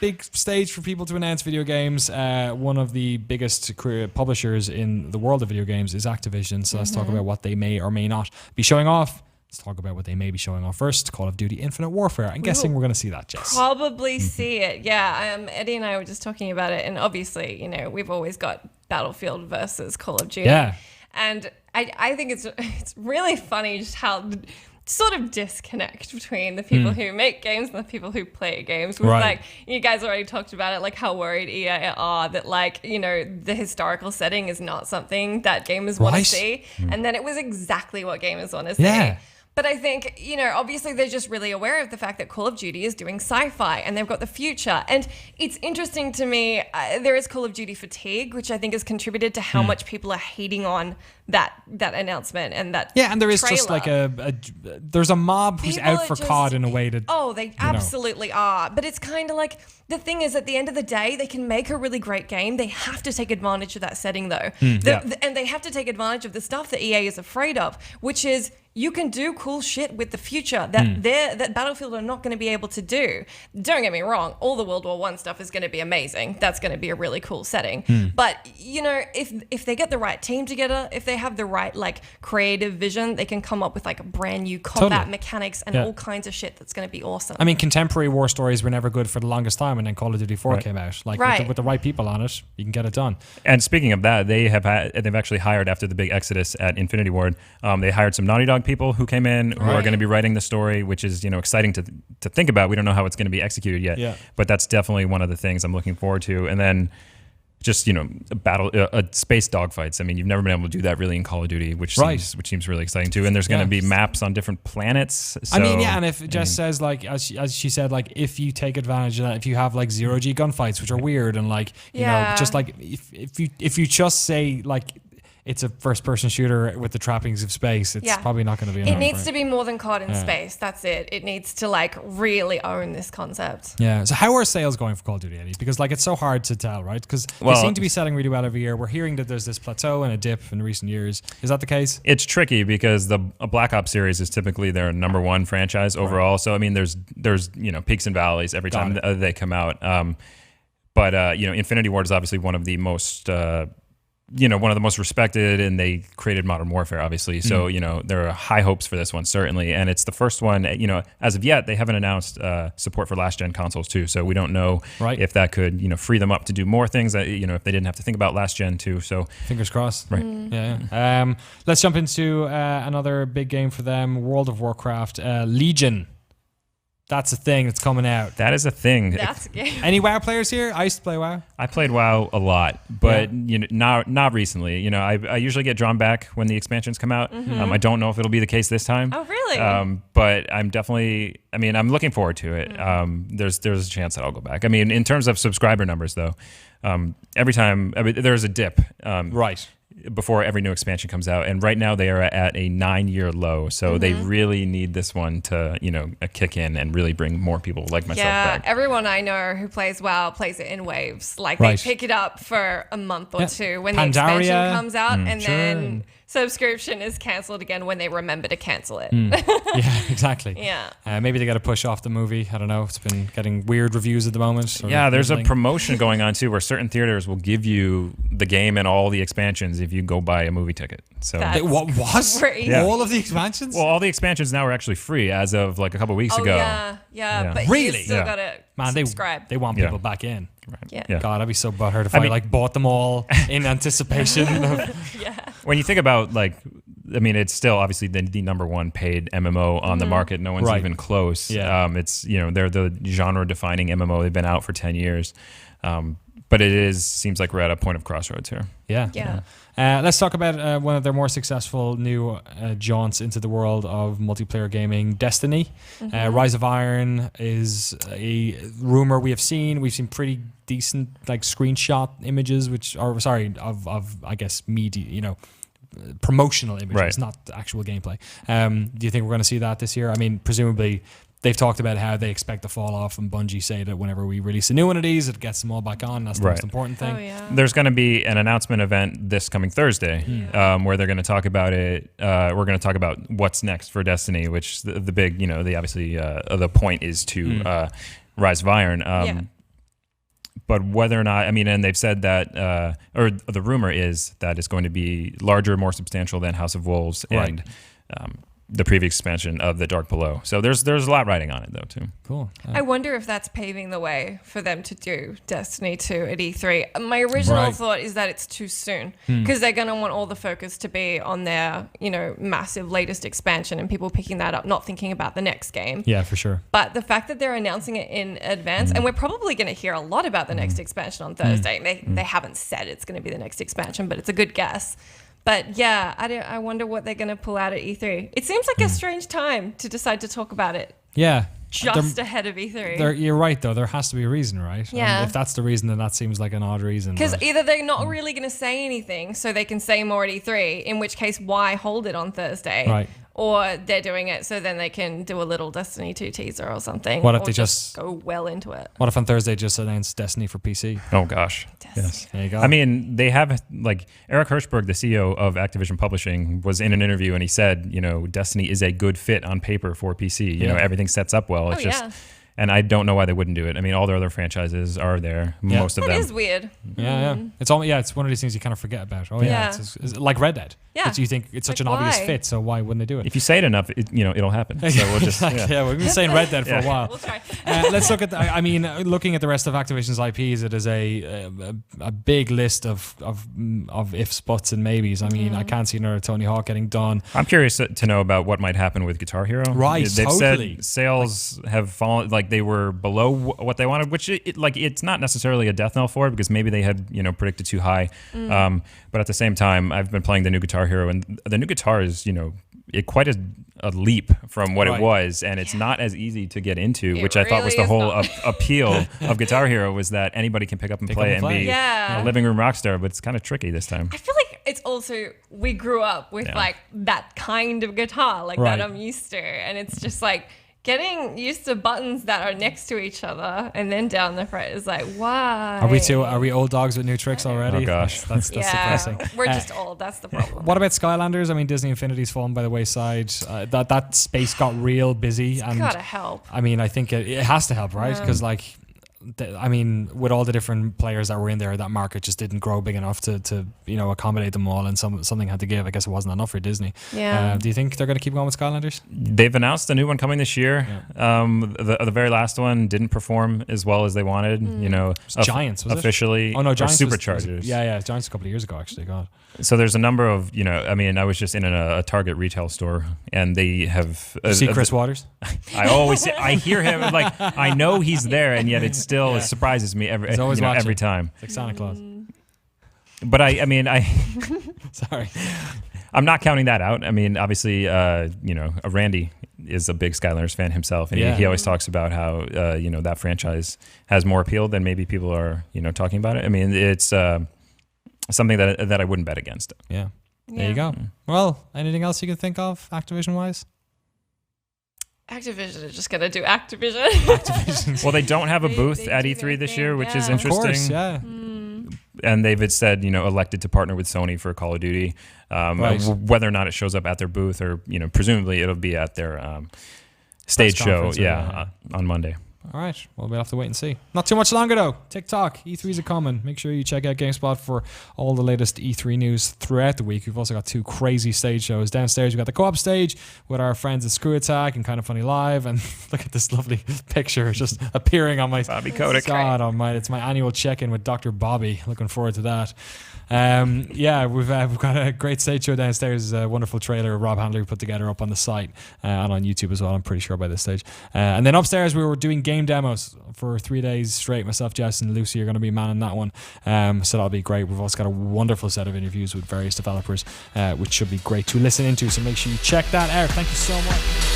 big stage for people to announce video games. One of the biggest publishers in the world of video games is Activision. So let's talk about what they may or may not be showing off. Let's talk about what they may be showing off first. Call of Duty Infinite Warfare. I'm guessing we're going to see that, Jess. Probably see it. Yeah. Eddie and I were just talking about it. And obviously, we've always got Battlefield versus Call of Duty. Yeah. And I think it's really funny just how sort of disconnect between the people who make games and the people who play games. With like, you guys already talked about it, like how worried EA are that like, the historical setting is not something that gamers want to see. And then it was exactly what gamers want to see. Yeah. But I think, obviously they're just really aware of the fact that Call of Duty is doing sci-fi and they've got the future. And it's interesting to me, there is Call of Duty fatigue, which I think has contributed to how much people are hating on that announcement and that and there is trailer. just like there's a mob who's People out for COD in a way that... Oh, they absolutely are. But it's kind of like, the thing is, at the end of the day, they can make a really great game. They have to take advantage of that setting, though. And they have to take advantage of the stuff that EA is afraid of, which is you can do cool shit with the future that Battlefield are not going to be able to do. Don't get me wrong, all the World War I stuff is going to be amazing. That's going to be a really cool setting. But, if they get the right team together, if they have the right like creative vision, they can come up with like a brand new combat mechanics and all kinds of shit that's going to be awesome. I mean, contemporary war stories were never good for the longest time, and then Call of Duty 4 came out. Like with the right people on it, you can get it done. And speaking of that, they've actually hired, after the big exodus at Infinity Ward, they hired some Naughty Dog people who came in who are going to be writing the story, which is exciting to think about. We don't know how it's going to be executed yet, but that's definitely one of the things I'm looking forward to. And then just space dogfights. I mean, you've never been able to do that really in Call of Duty, which seems really exciting too. And there's going to be maps on different planets. So, and if Jess says, like, as she said, like, if you take advantage of that, if you have like zero-G gunfights, which are weird, and like just like if you just say like it's a first-person shooter with the trappings of space, it's probably not going to be enough. It needs to be more than COD in space. That's it. It needs to like really own this concept. Yeah. So how are sales going for Call of Duty, Eddie? Because like it's so hard to tell, right? Because they seem to be selling really well every year. We're hearing that there's this plateau and a dip in recent years. Is that the case? It's tricky because the Black Ops series is typically their number one franchise overall. So I mean, there's peaks and valleys every time they come out. But Infinity Ward is obviously one of the most one of the most respected, and they created Modern Warfare, obviously. So, there are high hopes for this one, certainly. And it's the first one, as of yet, they haven't announced support for last-gen consoles, too. So we don't know if that could, free them up to do more things, that, if they didn't have to think about last-gen, too. So fingers crossed. Right. Yeah. Let's jump into another big game for them, World of Warcraft, Legion. That's a thing that's coming out. That is a thing. That's a game. Any WoW players here? I used to play WoW. I played WoW a lot, but not recently. I usually get drawn back when the expansions come out. I don't know if it'll be the case this time. Oh, really? But I'm definitely. I mean, I'm looking forward to it. There's a chance that I'll go back. I mean, in terms of subscriber numbers, though, every time there's a dip. Before every new expansion comes out, and right now they are at a 9-year low, so they really need this one to kick in and really bring more people like myself back. Everyone I know who plays WoW plays it in waves. Like they pick it up for a month or two when the expansion comes out, and then subscription is cancelled again when they remember to cancel it. Yeah, exactly. Yeah. Maybe they got to push off the movie. I don't know. It's been getting weird reviews at the moment. Yeah, there's a promotion going on too, where certain theaters will give you the game and all the expansions if you go buy a movie ticket. So what was crazy. all of the expansions? Well, all the expansions now are actually free as of like a couple weeks ago. Yeah. But really? you still gotta subscribe. They want people back in. Right. Yeah. God, I'd be so butthurt if I bought them all in anticipation of... When you think about it's still obviously the number one paid MMO on the market. No one's even close. It's they're the genre defining MMO. They've been out for 10 years. But it seems like we're at a point of crossroads here. Yeah. Let's talk about one of their more successful new jaunts into the world of multiplayer gaming, Destiny. Rise of Iron is a rumor we have seen. We've seen pretty decent screenshot images, of I guess media, promotional images, not actual gameplay. Do you think we're going to see that this year? I mean, presumably. They've talked about how they expect to fall off, and Bungie say that whenever we release a new one of these, it gets them all back on. That's the most important thing. Oh, yeah. There's going to be an announcement event this coming Thursday where they're going to talk about it. We're going to talk about what's next for Destiny, which the big, the point is to Rise of Iron. But whether or not, I mean, and they've said that, or the rumor is that it's going to be larger, more substantial than House of Wolves and the previous expansion of The Dark Below. So there's a lot riding on it, though, too. Cool. I wonder if that's paving the way for them to do Destiny 2 at E3. My original thought is that it's too soon because they're going to want all the focus to be on their, massive latest expansion and people picking that up, not thinking about the next game. Yeah, for sure. But the fact that they're announcing it in advance, and we're probably going to hear a lot about the next expansion on Thursday. They haven't said it's going to be the next expansion, but it's a good guess. But yeah, I wonder what they're going to pull out at E3. It seems like a strange time to decide to talk about it. Yeah. Just ahead of E3. You're right, though. There has to be a reason, right? Yeah. And if that's the reason, then that seems like an odd reason. Because either they're not really going to say anything, so they can say more at E3, in which case, why hold it on Thursday? Right. Or they're doing it so then they can do a little Destiny 2 teaser or something. What if or they just go well into it? What if on Thursday just announced Destiny for PC? Oh, gosh. Destiny. Yes. There you go. I mean, they have, Eric Hirschberg, the CEO of Activision Publishing, was in an interview and he said, Destiny is a good fit on paper for PC. You know, everything sets up well. It's just... Yeah. And I don't know why they wouldn't do it. I mean, all their other franchises are there. Yeah. Most of That them. is weird. Yeah. It's one of these things you kind of forget about. Oh yeah, it's like Red Dead. Yeah. You think it's such an obvious fit, so why wouldn't they do it? If you say it enough, it'll happen. So we'll just we've been saying Red Dead for a while. We'll try. Let's look at. Looking at the rest of Activision's IPs, it is a big list of ifs, buts, and maybes. I mean, I can't see another Tony Hawk getting done. I'm curious to know about what might happen with Guitar Hero. Right, They've totally. said sales have fallen, they were below what they wanted, which it's not necessarily a death knell for it because maybe they had predicted too high. But at the same time, I've been playing the new Guitar Hero, and the new guitar is quite a leap from what it was, and it's not as easy to get into, which I thought was the whole appeal of Guitar Hero, was that anybody can pick up and play and be a living room rock star, but it's kind of tricky this time. I feel like it's also, we grew up with that kind of guitar, that I'm used to, and it's just getting used to buttons that are next to each other and then down the fret is why? Are we old dogs with new tricks already? Oh gosh, that's depressing. We're just old. That's the problem. What about Skylanders? I mean, Disney Infinity's fallen by the wayside. That space got real busy. It's gotta help. I mean, I think it has to help, right? Because with all the different players that were in there, that market just didn't grow big enough to accommodate them all, and something had to give. I guess it wasn't enough for Disney. Yeah. Do you think they're going to keep going with Skylanders? They've announced a new one coming this year. Yeah. The very last one didn't perform as well as they wanted. Giants, was officially. It? Oh no, Giants. Superchargers. Giants a couple of years ago, actually. God. So there's a number of, I was just in a Target retail store, and they have... You see Chris Waters? I hear him, I know he's there, and yet it still surprises me every time. It's like Santa Claus. But I Sorry. I'm not counting that out. I mean, obviously, Randy is a big Skylanders fan himself, and he always talks about how, that franchise has more appeal than maybe people are, talking about it. I mean, it's... something that I wouldn't bet against. Yeah. There you go. Well, anything else you can think of Activision-wise? Activision is just going to do Activision. Well, they don't have a booth at E3 this year, which is interesting. Of course, yeah. And they've said, elected to partner with Sony for Call of Duty. Whether or not it shows up at their booth or, presumably it'll be at their stage show, on Monday. All right. Well, we'll have to wait and see. Not too much longer, though. TikTok. E3s are coming. Make sure you check out GameSpot for all the latest E3 news throughout the week. We've also got 2 crazy stage shows. Downstairs, we've got the co-op stage with our friends at Screw Attack and Kind of Funny Live. And look at this lovely picture just appearing on my... Bobby Kotick. God almighty. It's my annual check-in with Dr. Bobby. Looking forward to that. We've got a great stage show downstairs. A wonderful trailer Rob Handler put together up on the site and on YouTube as well, I'm pretty sure, by this stage. And then upstairs we were doing game demos for 3 days straight. Myself, Jess, and Lucy are going to be manning that one. So that'll be great. We've also got a wonderful set of interviews with various developers, which should be great to listen into. So make sure you check that out. Thank you so much.